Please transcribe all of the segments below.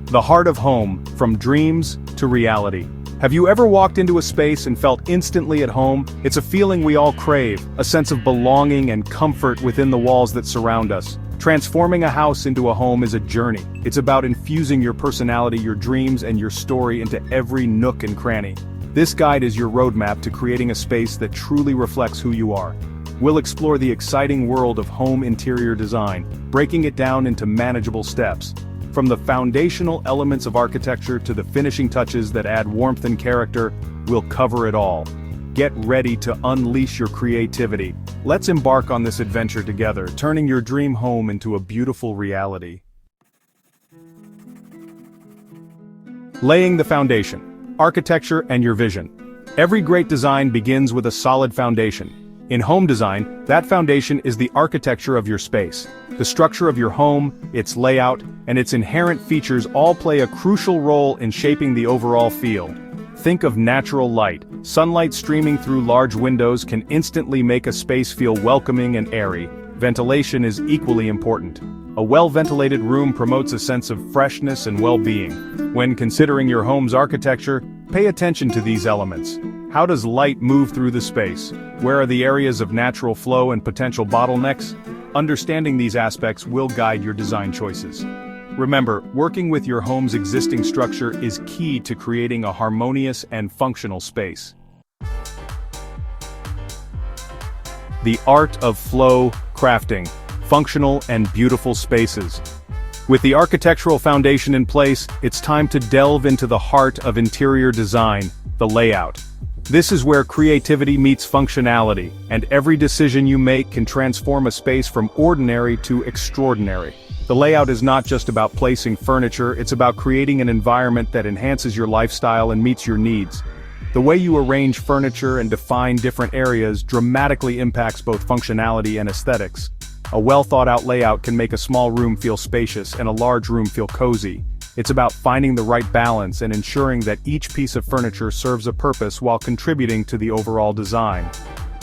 The heart of home, from dreams to reality. Have you ever walked into a space and felt instantly at home? It's a feeling we all crave, a sense of belonging and comfort within the walls that surround us. Transforming a house into a home is a journey. It's about infusing your personality, your dreams, and your story into every nook and cranny. This guide is your roadmap to creating a space that truly reflects who you are. We'll explore the exciting world of home interior design, breaking it down into manageable steps. From the foundational elements of architecture to the finishing touches that add warmth and character, we'll cover it all. Get ready to unleash your creativity. Let's embark on this adventure together, turning your dream home into a beautiful reality. Laying the foundation. Architecture and your vision. Every great design begins with a solid foundation. In home design, that foundation is the architecture of your space. The structure of your home, its layout, and its inherent features all play a crucial role in shaping the overall feel. Think of natural light. Sunlight streaming through large windows can instantly make a space feel welcoming and airy. Ventilation is equally important. A well-ventilated room promotes a sense of freshness and well-being. When considering your home's architecture, pay attention to these elements. How does light move through the space? Where are the areas of natural flow and potential bottlenecks? Understanding these aspects will guide your design choices. Remember, working with your home's existing structure is key to creating a harmonious and functional space. The art of flow crafting, functional and beautiful spaces. With the architectural foundation in place, it's time to delve into the heart of interior design, the layout. This is where creativity meets functionality, and every decision you make can transform a space from ordinary to extraordinary. The layout is not just about placing furniture, it's about creating an environment that enhances your lifestyle and meets your needs. The way you arrange furniture and define different areas dramatically impacts both functionality and aesthetics. A well-thought-out layout can make a small room feel spacious and a large room feel cozy. It's about finding the right balance and ensuring that each piece of furniture serves a purpose while contributing to the overall design.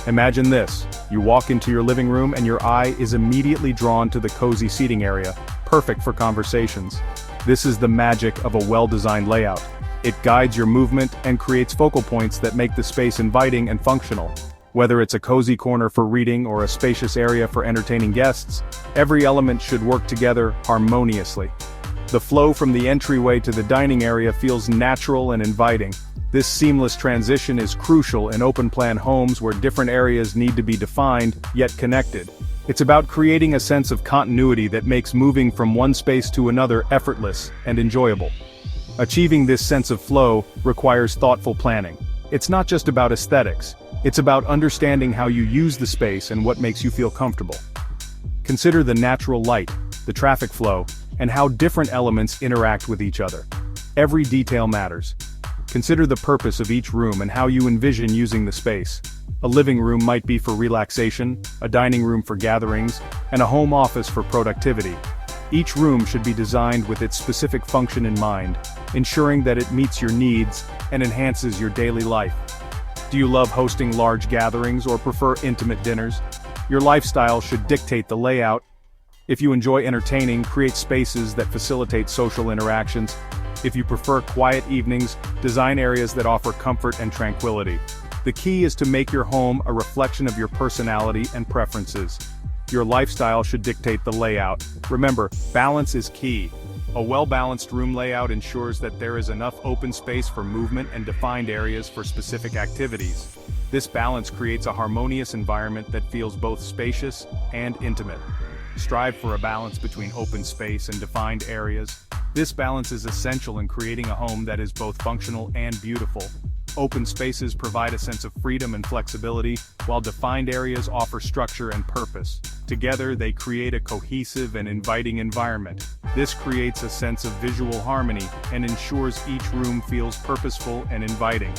Imagine this: you walk into your living room and your eye is immediately drawn to the cozy seating area, perfect for conversations. This is the magic of a well-designed layout. It guides your movement and creates focal points that make the space inviting and functional. Whether it's a cozy corner for reading or a spacious area for entertaining guests, every element should work together harmoniously. The flow from the entryway to the dining area feels natural and inviting. This seamless transition is crucial in open-plan homes where different areas need to be defined, yet connected. It's about creating a sense of continuity that makes moving from one space to another effortless and enjoyable. Achieving this sense of flow requires thoughtful planning. It's not just about aesthetics, it's about understanding how you use the space and what makes you feel comfortable. Consider the natural light, the traffic flow, and how different elements interact with each other. Every detail matters. Consider the purpose of each room and how you envision using the space. A living room might be for relaxation, a dining room for gatherings, and a home office for productivity. Each room should be designed with its specific function in mind, ensuring that it meets your needs and enhances your daily life. Do you love hosting large gatherings or prefer intimate dinners? Your lifestyle should dictate the layout. If you enjoy entertaining, create spaces that facilitate social interactions. If you prefer quiet evenings, design areas that offer comfort and tranquility. The key is to make your home a reflection of your personality and preferences. Your lifestyle should dictate the layout. Remember, balance is key. A well-balanced room layout ensures that there is enough open space for movement and defined areas for specific activities. This balance creates a harmonious environment that feels both spacious and intimate. Strive for a balance between open space and defined areas. This balance is essential in creating a home that is both functional and beautiful. Open spaces provide a sense of freedom and flexibility, while defined areas offer structure and purpose. Together, they create a cohesive and inviting environment. This creates a sense of visual harmony and ensures each room feels purposeful and inviting.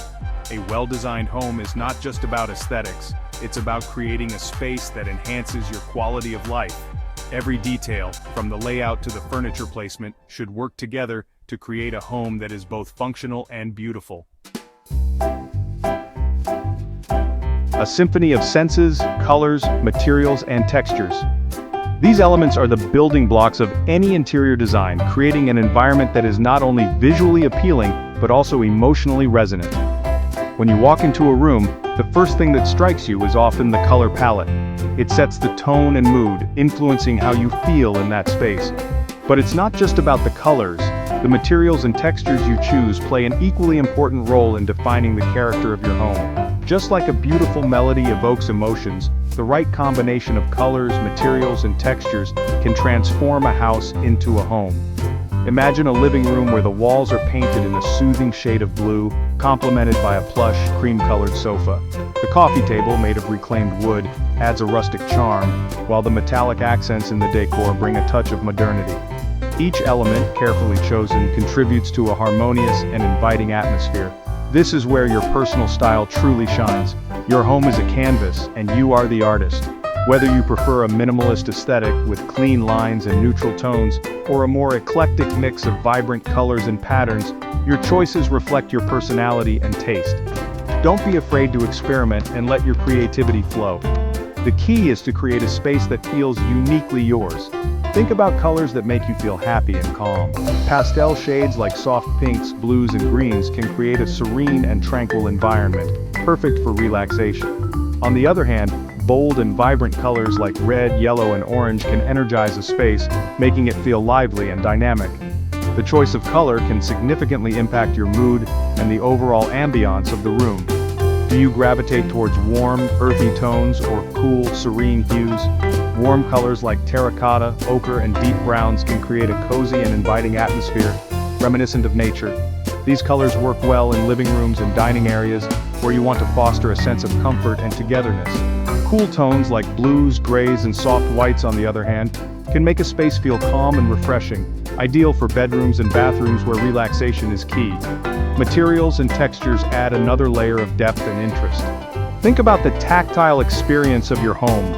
A well-designed home is not just about aesthetics, it's about creating a space that enhances your quality of life. Every detail, from the layout to the furniture placement, should work together to create a home that is both functional and beautiful. A symphony of senses, colors, materials, and textures. These elements are the building blocks of any interior design, creating an environment that is not only visually appealing, but also emotionally resonant. When you walk into a room, the first thing that strikes you is often the color palette. It sets the tone and mood, influencing how you feel in that space. But it's not just about the colors. The materials and textures you choose play an equally important role in defining the character of your home. Just like a beautiful melody evokes emotions, the right combination of colors, materials, and textures can transform a house into a home. Imagine a living room where the walls are painted in a soothing shade of blue, complemented by a plush, cream-colored sofa. The coffee table, made of reclaimed wood, adds a rustic charm, while the metallic accents in the decor bring a touch of modernity. Each element, carefully chosen, contributes to a harmonious and inviting atmosphere. This is where your personal style truly shines. Your home is a canvas, and you are the artist. Whether you prefer a minimalist aesthetic with clean lines and neutral tones, or a more eclectic mix of vibrant colors and patterns, your choices reflect your personality and taste. Don't be afraid to experiment and let your creativity flow. The key is to create a space that feels uniquely yours. Think about colors that make you feel happy and calm. Pastel shades like soft pinks, blues, and greens can create a serene and tranquil environment, perfect for relaxation. On the other hand, bold and vibrant colors like red, yellow, and orange can energize a space, making it feel lively and dynamic. The choice of color can significantly impact your mood and the overall ambiance of the room. Do you gravitate towards warm, earthy tones or cool, serene hues? Warm colors like terracotta, ochre, and deep browns can create a cozy and inviting atmosphere, reminiscent of nature. These colors work well in living rooms and dining areas, where you want to foster a sense of comfort and togetherness. Cool tones like blues, grays, and soft whites, on the other hand, can make a space feel calm and refreshing, ideal for bedrooms and bathrooms where relaxation is key. Materials and textures add another layer of depth and interest. Think about the tactile experience of your home.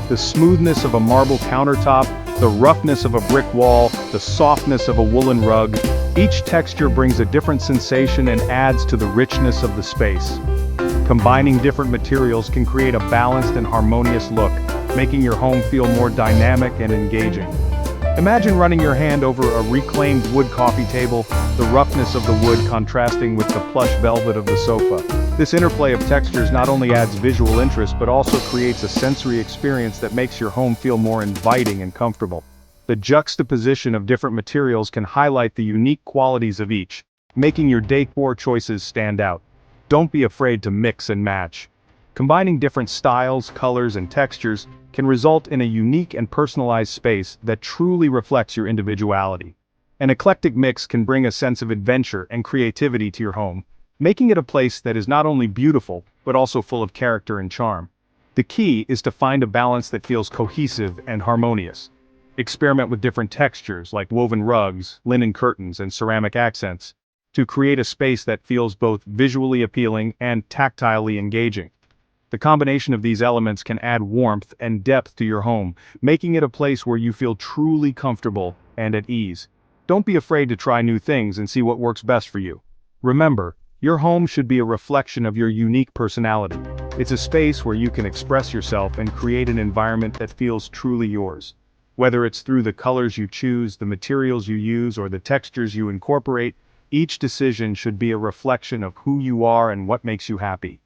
The smoothness of a marble countertop, the roughness of a brick wall, the softness of a woolen rug. Each texture brings a different sensation and adds to the richness of the space. Combining different materials can create a balanced and harmonious look, making your home feel more dynamic and engaging. Imagine running your hand over a reclaimed wood coffee table, the roughness of the wood contrasting with the plush velvet of the sofa. This interplay of textures not only adds visual interest but also creates a sensory experience that makes your home feel more inviting and comfortable. The juxtaposition of different materials can highlight the unique qualities of each, making your decor choices stand out. Don't be afraid to mix and match. Combining different styles, colors, and textures can result in a unique and personalized space that truly reflects your individuality. An eclectic mix can bring a sense of adventure and creativity to your home, making it a place that is not only beautiful, but also full of character and charm. The key is to find a balance that feels cohesive and harmonious. Experiment with different textures like woven rugs, linen curtains, and ceramic accents to create a space that feels both visually appealing and tactilely engaging. The combination of these elements can add warmth and depth to your home, making it a place where you feel truly comfortable and at ease. Don't be afraid to try new things and see what works best for you. Remember, your home should be a reflection of your unique personality. It's a space where you can express yourself and create an environment that feels truly yours. Whether it's through the colors you choose, the materials you use, or the textures you incorporate, each decision should be a reflection of who you are and what makes you happy.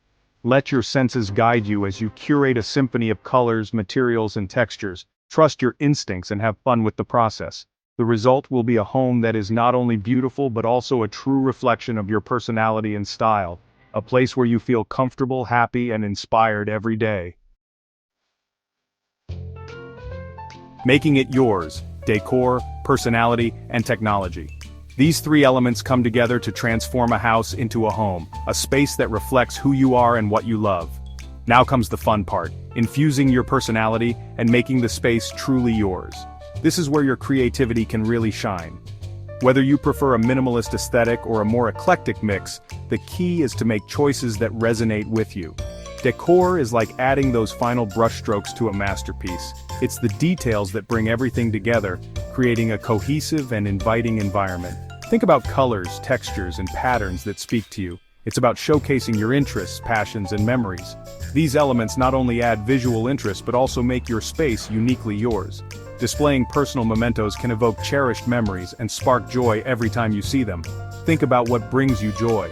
Let your senses guide you as you curate a symphony of colors, materials, and textures. Trust your instincts and have fun with the process. The result will be a home that is not only beautiful but also a true reflection of your personality and style. A place where you feel comfortable, happy, and inspired every day. Making it yours: decor, personality, and technology. These three elements come together to transform a house into a home, a space that reflects who you are and what you love. Now comes the fun part: infusing your personality and making the space truly yours. This is where your creativity can really shine. Whether you prefer a minimalist aesthetic or a more eclectic mix, the key is to make choices that resonate with you. Decor is like adding those final brushstrokes to a masterpiece. It's the details that bring everything together, creating a cohesive and inviting environment. Think about colors, textures, and patterns that speak to you. It's about showcasing your interests, passions, and memories. These elements not only add visual interest but also make your space uniquely yours. Displaying personal mementos can evoke cherished memories and spark joy every time you see them. Think about what brings you joy.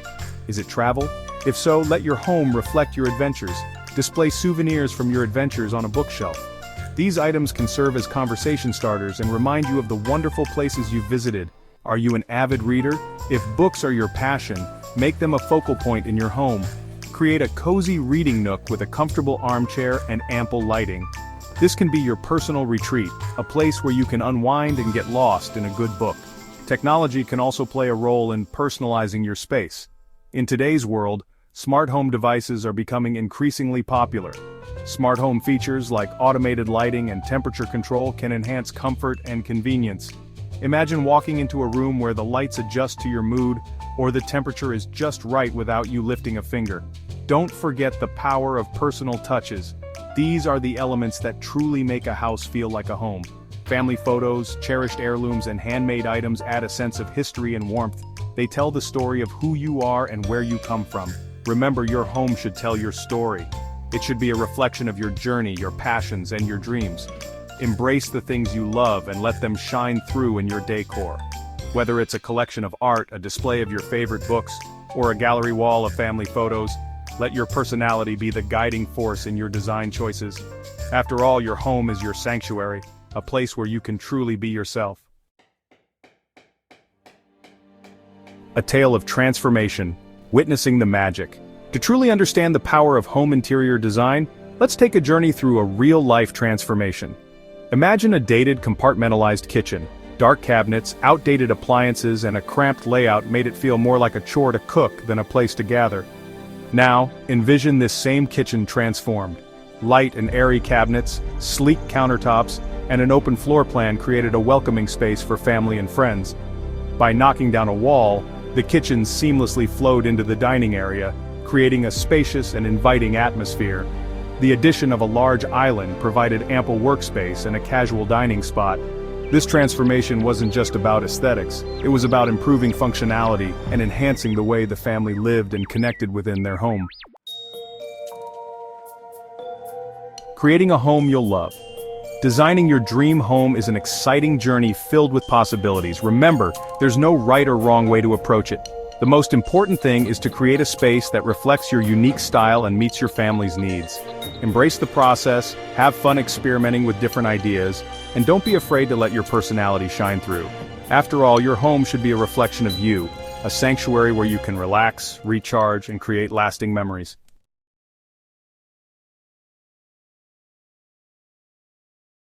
Is it travel? If so, let your home reflect your adventures. Display souvenirs from your adventures on a bookshelf. These items can serve as conversation starters and remind you of the wonderful places you've visited. Are you an avid reader? If books are your passion, make them a focal point in your home. Create a cozy reading nook with a comfortable armchair and ample lighting. This can be your personal retreat, a place where you can unwind and get lost in a good book. Technology can also play a role in personalizing your space. In today's world, smart home devices are becoming increasingly popular. Smart home features like automated lighting and temperature control can enhance comfort and convenience. Imagine walking into a room where the lights adjust to your mood, or the temperature is just right without you lifting a finger. Don't forget the power of personal touches. These are the elements that truly make a house feel like a home. Family photos, cherished heirlooms, and handmade items add a sense of history and warmth. They tell the story of who you are and where you come from. Remember, your home should tell your story. It should be a reflection of your journey, your passions, and your dreams. Embrace the things you love and let them shine through in your decor. Whether it's a collection of art, a display of your favorite books, or a gallery wall of family photos, let your personality be the guiding force in your design choices. After all, your home is your sanctuary, a place where you can truly be yourself. A tale of transformation, witnessing the magic. To truly understand the power of home interior design, let's take a journey through a real-life transformation. Imagine a dated, compartmentalized kitchen. Dark cabinets, outdated appliances, and a cramped layout made it feel more like a chore to cook than a place to gather. Now, envision this same kitchen transformed. Light and airy cabinets, sleek countertops, and an open floor plan created a welcoming space for family and friends. By knocking down a wall, the kitchen seamlessly flowed into the dining area, creating a spacious and inviting atmosphere. The addition of a large island provided ample workspace and a casual dining spot. This transformation wasn't just about aesthetics, it was about improving functionality and enhancing the way the family lived and connected within their home. Creating a home you'll love. Designing your dream home is an exciting journey filled with possibilities. Remember, there's no right or wrong way to approach it. The most important thing is to create a space that reflects your unique style and meets your family's needs. Embrace the process, have fun experimenting with different ideas, and don't be afraid to let your personality shine through. After all, your home should be a reflection of you, a sanctuary where you can relax, recharge, and create lasting memories.